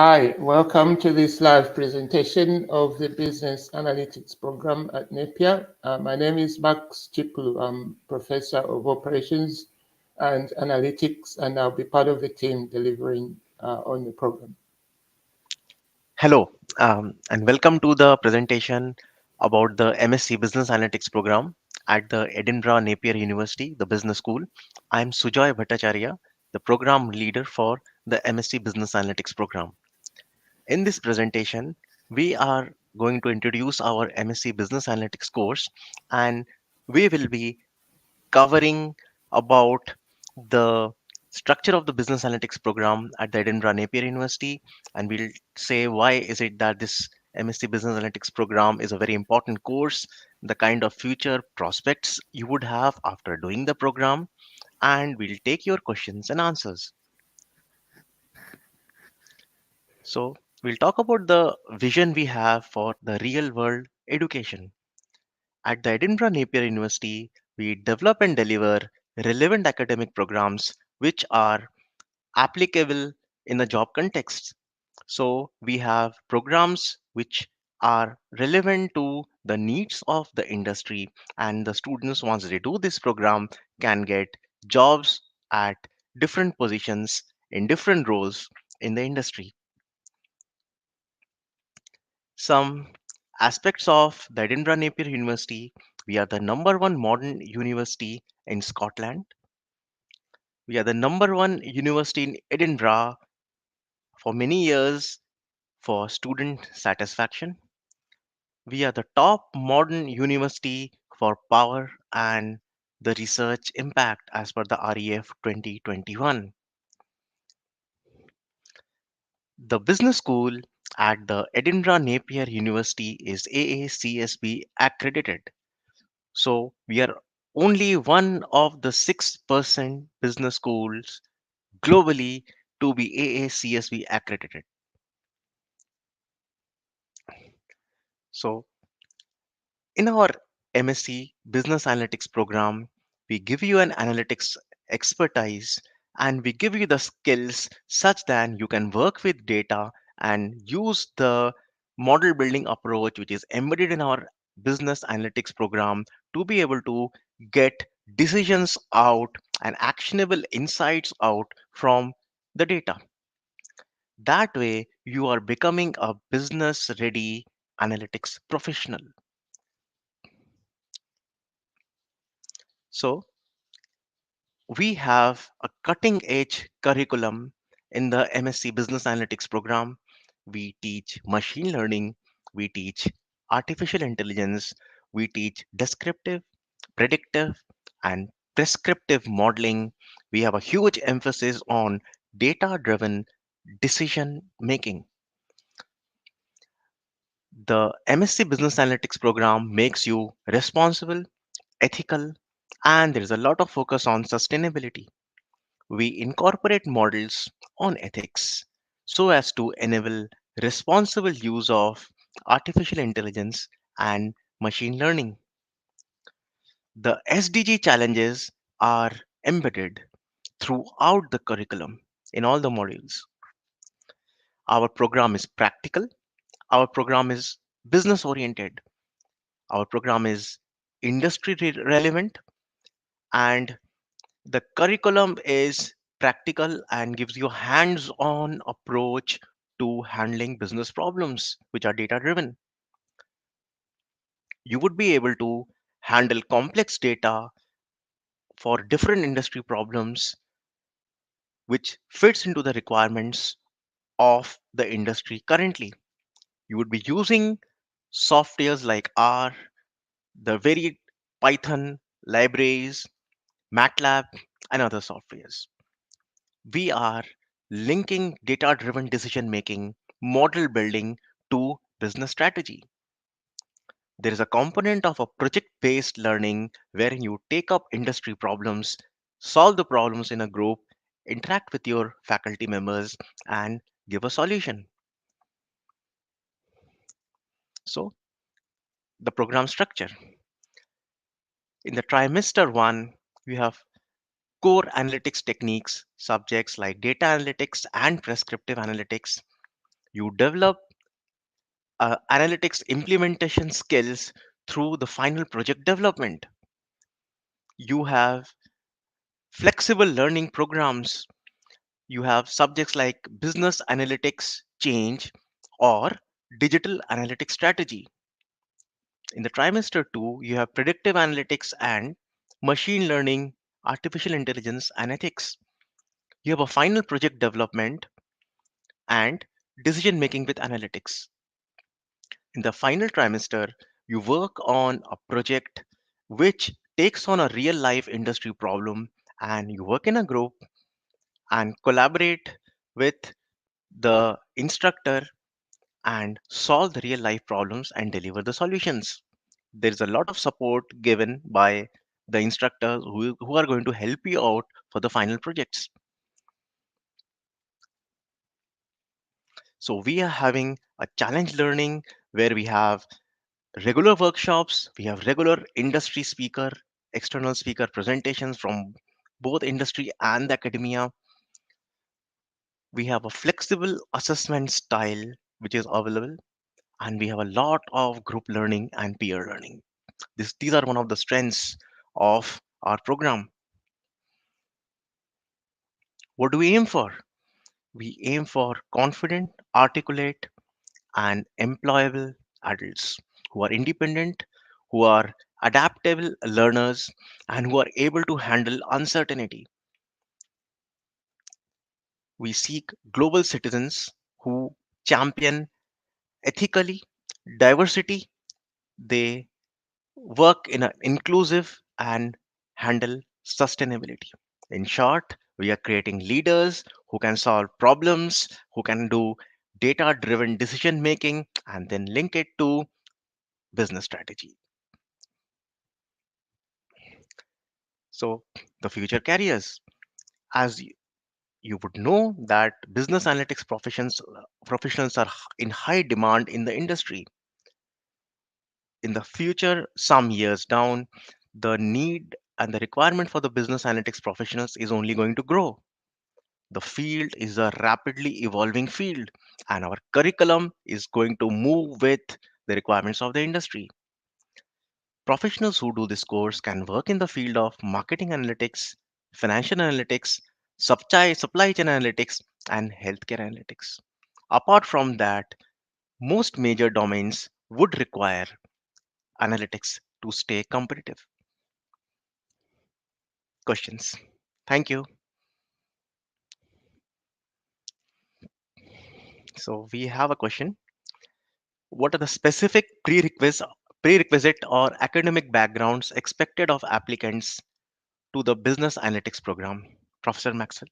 Hi, welcome to this live presentation of the Business Analytics program at Napier. My name is Max Chipulu. I'm Professor of Operations and Analytics, and I'll be part of the team delivering on the program. Hello, and welcome to the presentation about the MSc Business Analytics program at the Edinburgh Napier University, the Business School. I'm Sujoy Bhattacharya, the program leader for the MSc Business Analytics program. In this presentation, we are going to introduce our MSc Business Analytics course, and we will be covering about the structure of the business analytics program at the Edinburgh Napier University, and we'll say why is it that this MSc Business Analytics program is a very important course, the kind of future prospects you would have after doing the program, and we'll take your questions and answers. So we'll talk about the vision we have for the real world education. At the Edinburgh Napier University, we develop and deliver relevant academic programs which are applicable in the job context. So we have programs which are relevant to the needs of the industry, and the students, once they do this program, can get jobs at different positions in different roles in the industry. Some aspects of the Edinburgh Napier University: we are the number one modern university in Scotland. We are the number one university in Edinburgh for many years for student satisfaction. We are the top modern university for power and the research impact as per the REF 2021. The business school at the Edinburgh Napier University is AACSB accredited. So we are only one of the 6% business schools globally to be AACSB accredited. So in our MSc Business Analytics program, we give you an analytics expertise, and we give you the skills such that you can work with data and use the model building approach which is embedded in our business analytics program to be able to get decisions out and actionable insights out from the data. That way, you are becoming a business ready analytics professional. So, we have a cutting edge curriculum in the MSc Business Analytics program. We teach machine learning, we teach artificial intelligence, we teach descriptive, predictive, and prescriptive modeling. We have a huge emphasis on data driven decision making. The MSc Business Analytics program makes you responsible, ethical, and there is a lot of focus on sustainability. We incorporate models on ethics so as to enable responsible use of artificial intelligence and machine learning. The SDG challenges are embedded throughout the curriculum in all the modules. Our program is practical, our program is business oriented, our program is industry relevant, and the curriculum is practical and gives you a hands-on approach to handling business problems which are data driven. You would be able to handle complex data for different industry problems which fits into the requirements of the industry currently. You would be using softwares like R, the varied Python libraries, MATLAB, and other softwares. We are linking data driven decision making, model building to business strategy. There is a component of a project based learning wherein you take up industry problems, solve the problems in a group, interact with your faculty members, and give a solution. So, the program structure: in the trimester one, we have core analytics techniques, subjects like data analytics and prescriptive analytics. You develop analytics implementation skills through the final project development. You have flexible learning programs. You have subjects like business analytics, change, or digital analytics strategy. In the trimester 2, you have predictive analytics and machine learning, artificial intelligence, and ethics. You have a final project development and decision making with analytics. In the final trimester, you work on a project which takes on a real life industry problem, and you work in a group and collaborate with the instructor and solve the real life problems and deliver the solutions. There is a lot of support given by the instructors who are going to help you out for the final projects. So we are having a challenge learning where we have regular workshops, we have regular industry speaker, external speaker presentations from both industry and the academia. We have a flexible assessment style which is available, and we have a lot of group learning and peer learning. These are one of the strengths of our program. What do we aim for? We aim for confident, articulate, and employable adults who are independent, who are adaptable learners, and who are able to handle uncertainty. We seek global citizens who champion ethically diversity. They work in an inclusive and handle sustainability. In short, we are creating leaders who can solve problems, who can do data driven decision making, and then link it to business strategy. So, the future careers. As you would know that business analytics professionals are in high demand in the industry. In the future, some years down, the need and the requirement for the business analytics professionals is only going to grow. The field is a rapidly evolving field, and our curriculum is going to move with the requirements of the industry. Professionals who do this course can work in the field of marketing analytics, financial analytics, supply chain analytics, and healthcare analytics. Apart from that, most major domains would require analytics to stay competitive. Questions? Thank you. So we have a question. What are the specific prerequisite or academic backgrounds expected of applicants to the business analytics program? Professor Maxwell.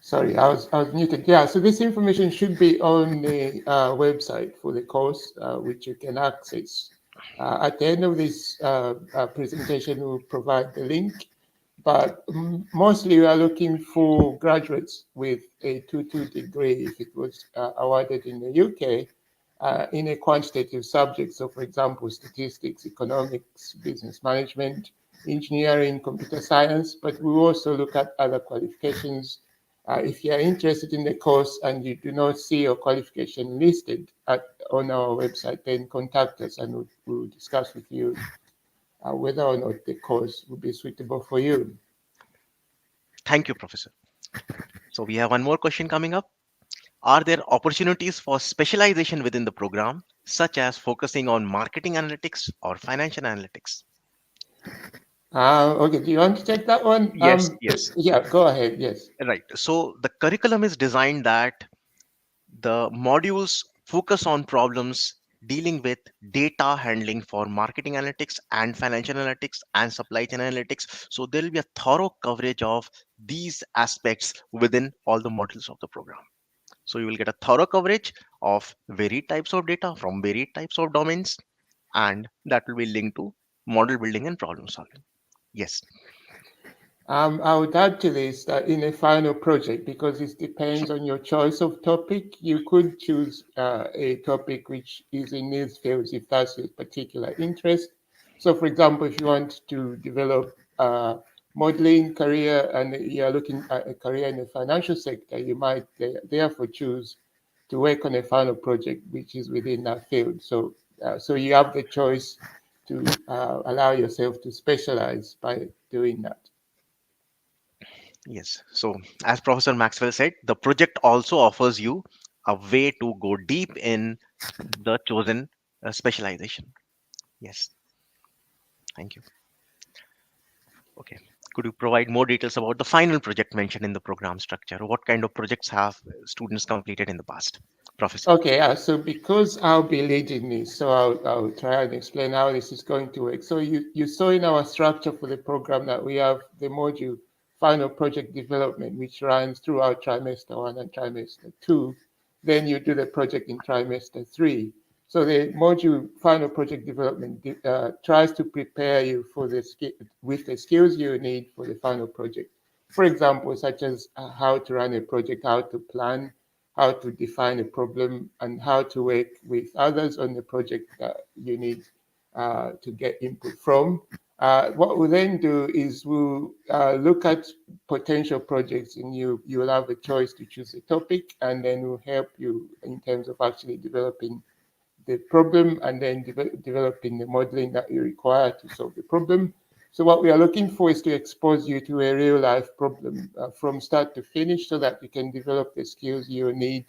Sorry, I was muted. Yeah, so this information should be on the website for the course, which you can access. At the end of this presentation, we'll provide the link, but mostly we are looking for graduates with a 2-2 degree if it was awarded in the UK in a quantitative subject. So, for example, statistics, economics, business management, engineering, computer science, but we also look at other qualifications. If you are interested in the course and you do not see your qualification listed on our website, then contact us and we'll discuss with you whether or not the course will be suitable for you. Thank you, Professor. So we have one more question coming up. Are there opportunities for specialization within the program, such as focusing on marketing analytics or financial analytics? Okay, do you want to take that one? Yes, yes. Yeah, go ahead. Yes. Right. So the curriculum is designed that the modules focus on problems dealing with data handling for marketing analytics and financial analytics and supply chain analytics. So there will be a thorough coverage of these aspects within all the modules of the program. So you will get a thorough coverage of varied types of data from varied types of domains, and that will be linked to model building and problem solving. Yes. I would add to this that in a final project, because it depends on your choice of topic, you could choose a topic which is in these fields if that's your particular interest. So, for example, if you want to develop modeling career and you're looking at a career in the financial sector, you might therefore choose to work on a final project which is within that field. So you have the choice to allow yourself to specialize by doing that. Yes. So, as Professor Maxwell said, the project also offers you a way to go deep in the chosen specialization. Yes. Thank you. Okay. Could you provide more details about the final project mentioned in the program structure? What kind of projects have students completed in the past? Professor. Okay, yeah. So because I'll be leading this, so I'll try and explain how this is going to work. So you saw in our structure for the program that we have the module final project development, which runs throughout trimester 1 and trimester 2. Then you do the project in trimester 3. So the module final project development tries to prepare you for with the skills you need for the final project. For example, such as how to run a project, how to plan, how to define a problem, and how to work with others on the project that you need to get input from. What we'll then do is we'll look at potential projects, and you will have a choice to choose a topic, and then we'll help you in terms of actually developing the problem and then developing the modeling that you require to solve the problem. So what we are looking for is to expose you to a real life problem from start to finish so that you can develop the skills you need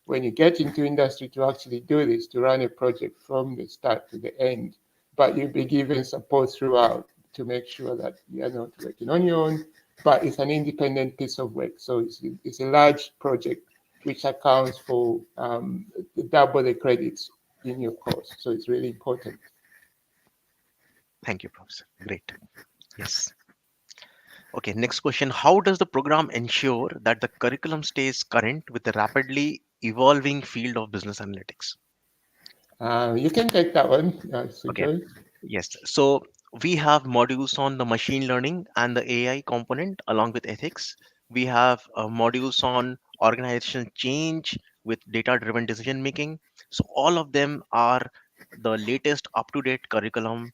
when you get into industry to actually do this, to run a project from the start to the end. But you'll be given support throughout to make sure that you are not working on your own, but it's an independent piece of work. So it's a large project which accounts for double the credits in your course. So it's really important. Thank you, Professor. Great. Yes. Okay, next question. How does the program ensure that the curriculum stays current with the rapidly evolving field of business analytics? You can take that one, Okay, Sujoy. yes. So we have modules on the machine learning and the AI component along with ethics. We have modules on organizational change with data-driven decision making. So all of them are the latest up-to-date curriculum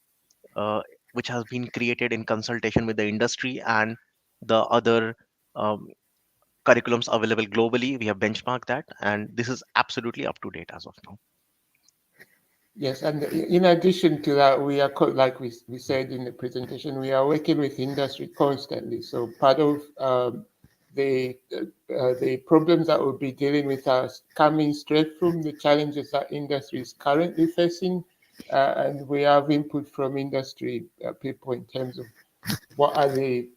uh, which has been created in consultation with the industry and the other um, curriculums available globally. We have benchmarked that, and this is absolutely up to date as of now. Yes, and in addition to that, we are, like we said in the presentation, we are working with industry constantly. So part of the problems that we'll be dealing with are coming straight from the challenges that industry is currently facing, and we have input from industry people in terms of what are the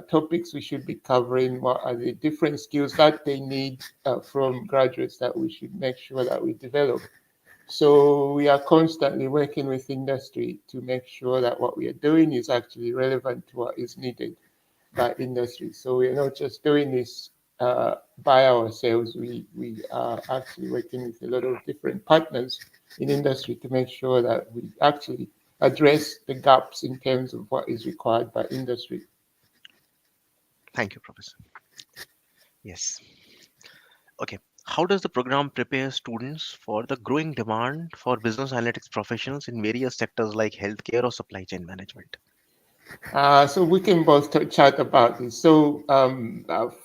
topics we should be covering, what are the different skills that they need from graduates that we should make sure that we develop. So we are constantly working with industry to make sure that what we are doing is actually relevant to what is needed by industry. So we are not just doing this by ourselves. We are actually working with a lot of different partners in industry to make sure that we actually address the gaps in terms of what is required by industry. Thank you, Professor. Yes. Okay. How does the program prepare students for the growing demand for business analytics professionals in various sectors like healthcare or supply chain management? So we can both chat about this. So,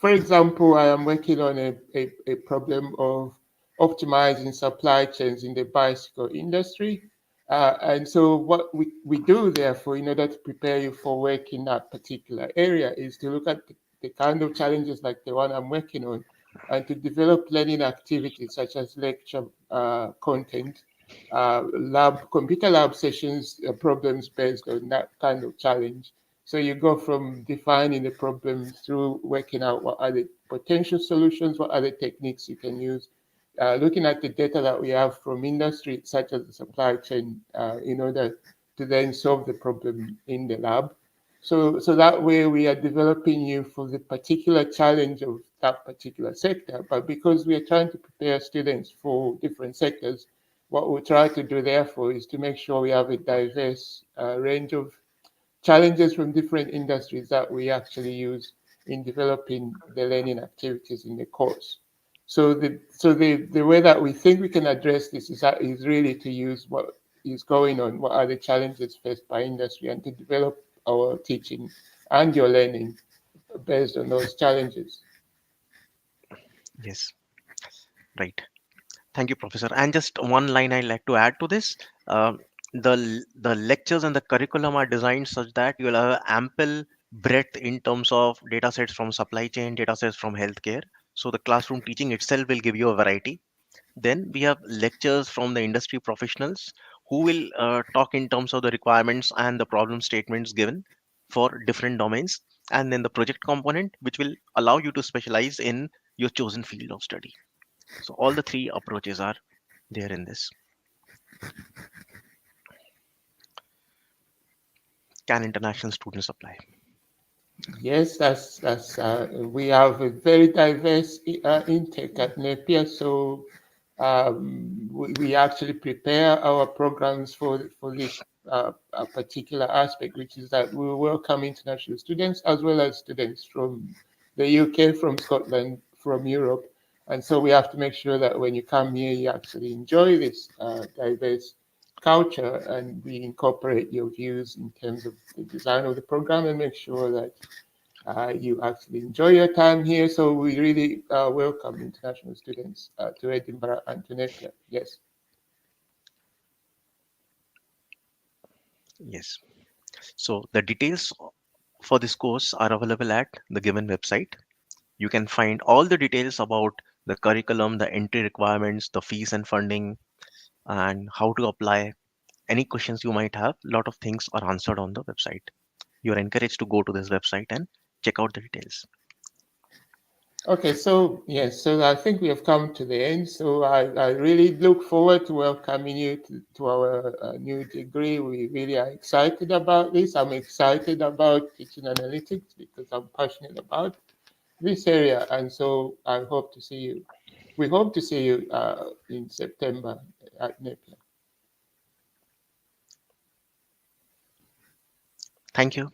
for example, I am working on a problem of optimizing supply chains in the bicycle industry. And so what we do therefore, in order to prepare you for work in that particular area, is to look at the kind of challenges like the one I'm working on and to develop learning activities such as lecture content, computer lab sessions, problems based on that kind of challenge. So you go from defining the problem through working out what are the potential solutions, what are the techniques you can use, looking at the data that we have from industry, such as the supply chain, in order to then solve the problem in the lab. So that way we are developing you for the particular challenge of that particular sector. But because we are trying to prepare students for different sectors, what we try to do, therefore, is to make sure we have a diverse range of challenges from different industries that we actually use in developing the learning activities in the course. So the way that we think we can address this is really to use what is going on, what are the challenges faced by industry, and to develop our teaching and your learning based on those challenges. Yes, right. Thank you, Professor. And just one line I'd like to add to this. Um, the lectures and the curriculum are designed such that you'll have ample breadth in terms of data sets from supply chain, data sets from healthcare. So the classroom teaching itself will give you a variety. Then we have lectures from the industry professionals who will talk in terms of the requirements and the problem statements given for different domains. And then the project component, which will allow you to specialize in your chosen field of study. So all the three approaches are there in this. Can international students apply? Yes, we have a very diverse intake at Napier, so we actually prepare our programs for this particular aspect, which is that we welcome international students as well as students from the UK, from Scotland, from Europe, and so we have to make sure that when you come here, you actually enjoy this diverse culture, and we incorporate your views in terms of the design of the program and make sure that you actually enjoy your time here. So we really welcome international students to Edinburgh and to Napier. Yes. Yes. So the details for this course are available at the given website. You can find all the details about the curriculum, the entry requirements, the fees and funding, and how to apply. Any questions you might have, a lot of things are answered on the website. You're encouraged to go to this website and check out the details. Okay, so yes, so I think we have come to the end. So I really look forward to welcoming you to our new degree. We really are excited about this. I'm excited about teaching analytics because I'm passionate about this area. And so I hope to see you. We hope to see you in September at Napier. Thank you.